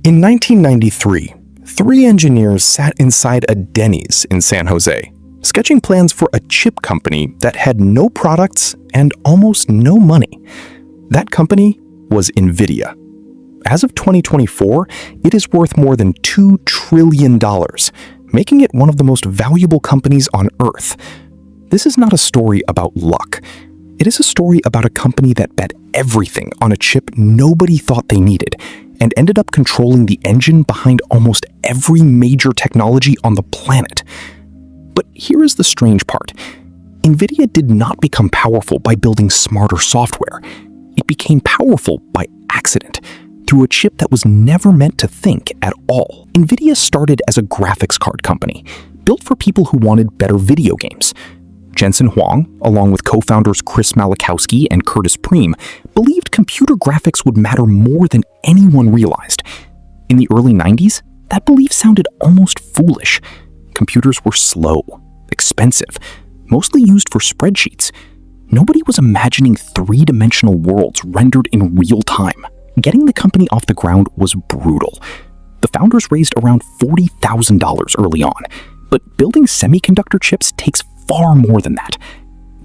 In 1993, three engineers sat inside a Denny's in San Jose, sketching plans for a chip company that had no products and almost no money. That company was Nvidia. As of 2024, it is worth more than $2 trillion, making it one of the most valuable companies on Earth. This is not a story about luck. It is a story about a company that bet everything on a chip nobody thought they needed and ended up controlling the engine behind almost every major technology on the planet. But here is the strange part. Nvidia did not become powerful by building smarter software. It became powerful by accident, through a chip that was never meant to think at all. Nvidia started as a graphics card company, built for people who wanted better video games. Jensen Huang, along with co-founders Chris Malachowsky and Priem, believed computer graphics would matter more than anyone realized. In the early 90s, that belief sounded almost foolish. Computers were slow, expensive, mostly used for spreadsheets. Nobody was imagining three-dimensional worlds rendered in real time. Getting the company off the ground was brutal. The founders raised around $40,000 early on, but building semiconductor chips takes far more than that.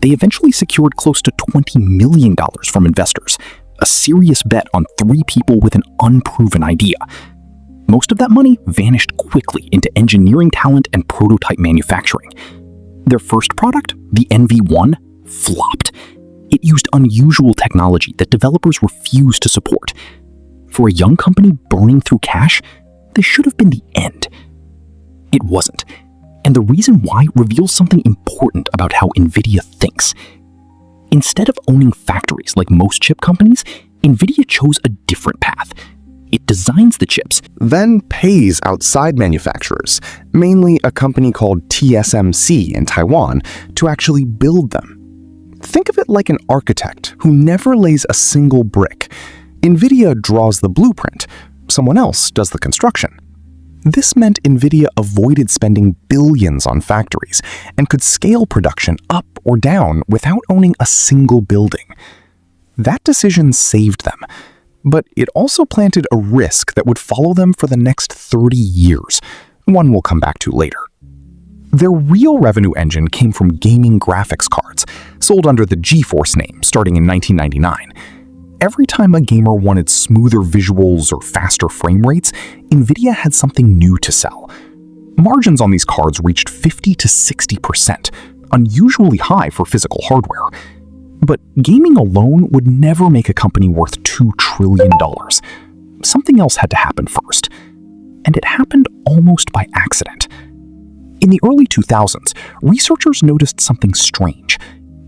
They eventually secured close to $20 million from investors, a serious bet on three people with an unproven idea. Most of that money vanished quickly into engineering talent and prototype manufacturing. Their first product, the NV1, flopped. It used unusual technology that developers refused to support. For a young company burning through cash, this should have been the end. It wasn't. And the reason why reveals something important about how Nvidia thinks. Instead of owning factories like most chip companies, Nvidia chose a different path. It designs the chips, then pays outside manufacturers, mainly a company called TSMC in Taiwan, to actually build them. Think of it like an architect who never lays a single brick. Nvidia draws the blueprint, someone else does the construction. This meant Nvidia avoided spending billions on factories and could scale production up or down without owning a single building. That decision saved them, but it also planted a risk that would follow them for the next 30 years, one we'll come back to later. Their real revenue engine came from gaming graphics cards, sold under the GeForce name starting in 1999. Every time a gamer wanted smoother visuals or faster frame rates, Nvidia had something new to sell. Margins on these cards reached 50 to 60%, unusually high for physical hardware. But gaming alone would never make a company worth $2 trillion. Something else had to happen first. And it happened almost by accident. In the early 2000s, researchers noticed something strange.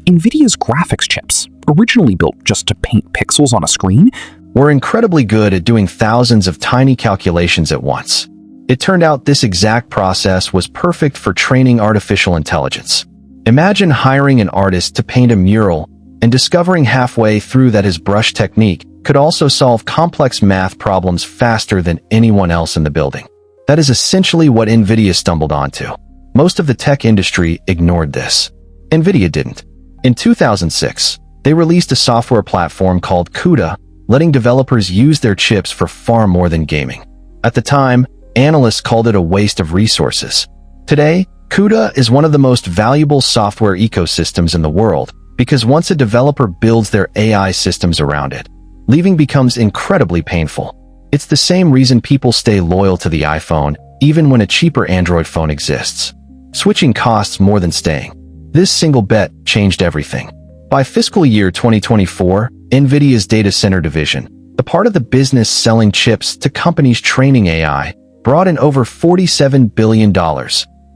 Nvidia's graphics chips, originally built just to paint pixels on a screen, were incredibly good at doing thousands of tiny calculations at once. It turned out this exact process was perfect for training artificial intelligence. Imagine hiring an artist to paint a mural and discovering halfway through that his brush technique could also solve complex math problems faster than anyone else in the building. That is essentially what Nvidia stumbled onto. Most of the tech industry ignored this. Nvidia didn't. In 2006, they released a software platform called CUDA, letting developers use their chips for far more than gaming. At the time, analysts called it a waste of resources. Today, CUDA is one of the most valuable software ecosystems in the world because once a developer builds their AI systems around it, leaving becomes incredibly painful. It's the same reason people stay loyal to the iPhone even when a cheaper Android phone exists. Switching costs more than staying. This single bet changed everything. By fiscal year 2024, Nvidia's data center division, the part of the business selling chips to companies training AI, brought in over $47 billion,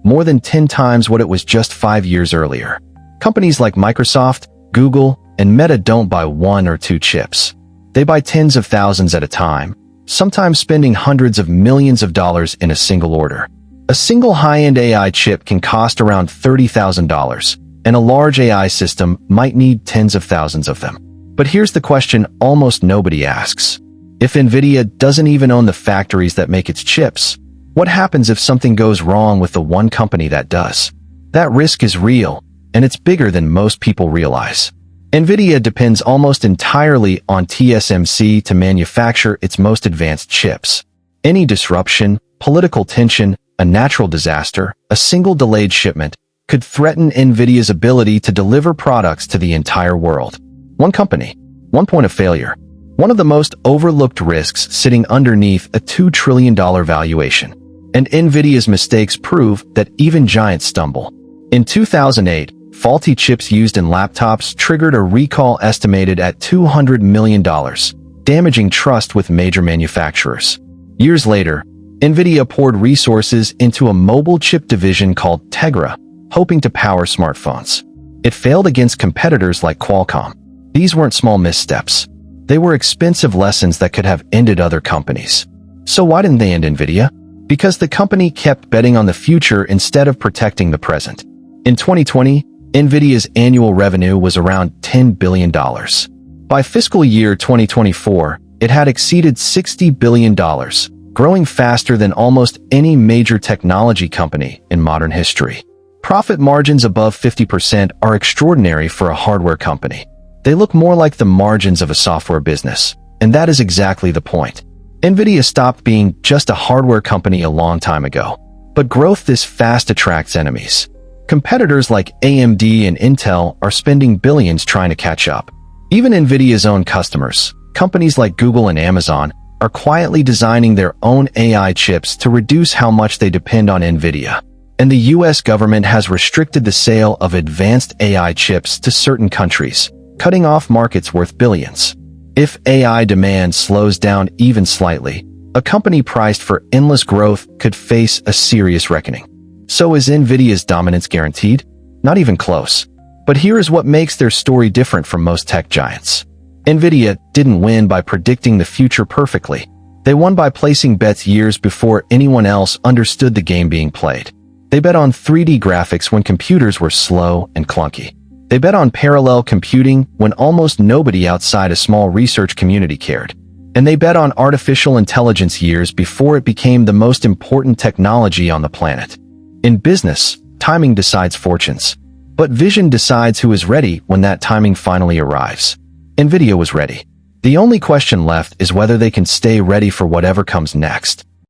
more than 10 times what it was just 5 years earlier. Companies like Microsoft, Google, and Meta don't buy one or two chips. They buy tens of thousands at a time, sometimes spending hundreds of millions of dollars in a single order. A single high-end AI chip can cost around $30,000, and a large AI system might need tens of thousands of them. But here's the question almost nobody asks. If Nvidia doesn't even own the factories that make its chips, what happens if something goes wrong with the one company that does? That risk is real, and it's bigger than most people realize. Nvidia depends almost entirely on TSMC to manufacture its most advanced chips. Any disruption, political tension, a natural disaster, a single delayed shipment could threaten Nvidia's ability to deliver products to the entire world. One company, one point of failure. One of the most overlooked risks sitting underneath a $2 trillion valuation. And Nvidia's mistakes prove that even giants stumble. In 2008, faulty chips used in laptops triggered a recall estimated at $200 million, damaging trust with major manufacturers. Years later, Nvidia poured resources into a mobile chip division called Tegra, hoping to power smartphones. It failed against competitors like Qualcomm. These weren't small missteps. They were expensive lessons that could have ended other companies. So why didn't they end Nvidia? Because the company kept betting on the future instead of protecting the present. In 2020, Nvidia's annual revenue was around $10 billion. By fiscal year 2024, it had exceeded $60 billion, growing faster than almost any major technology company in modern history. Profit margins above 50% are extraordinary for a hardware company. They look more like the margins of a software business, and that is exactly the point. Nvidia stopped being just a hardware company a long time ago. But growth this fast attracts enemies. Competitors like AMD and Intel are spending billions trying to catch up. Even Nvidia's own customers, companies like Google and Amazon, are quietly designing their own AI chips to reduce how much they depend on Nvidia. And the US government has restricted the sale of advanced AI chips to certain countries, cutting off markets worth billions. If AI demand slows down even slightly, a company priced for endless growth could face a serious reckoning. So is Nvidia's dominance guaranteed? Not even close. But here is what makes their story different from most tech giants. Nvidia didn't win by predicting the future perfectly. They won by placing bets years before anyone else understood the game being played. They bet on 3D graphics when computers were slow and clunky. They bet on parallel computing when almost nobody outside a small research community cared. And they bet on artificial intelligence years before it became the most important technology on the planet. In business, timing decides fortunes. But vision decides who is ready when that timing finally arrives. Nvidia was ready. The only question left is whether they can stay ready for whatever comes next.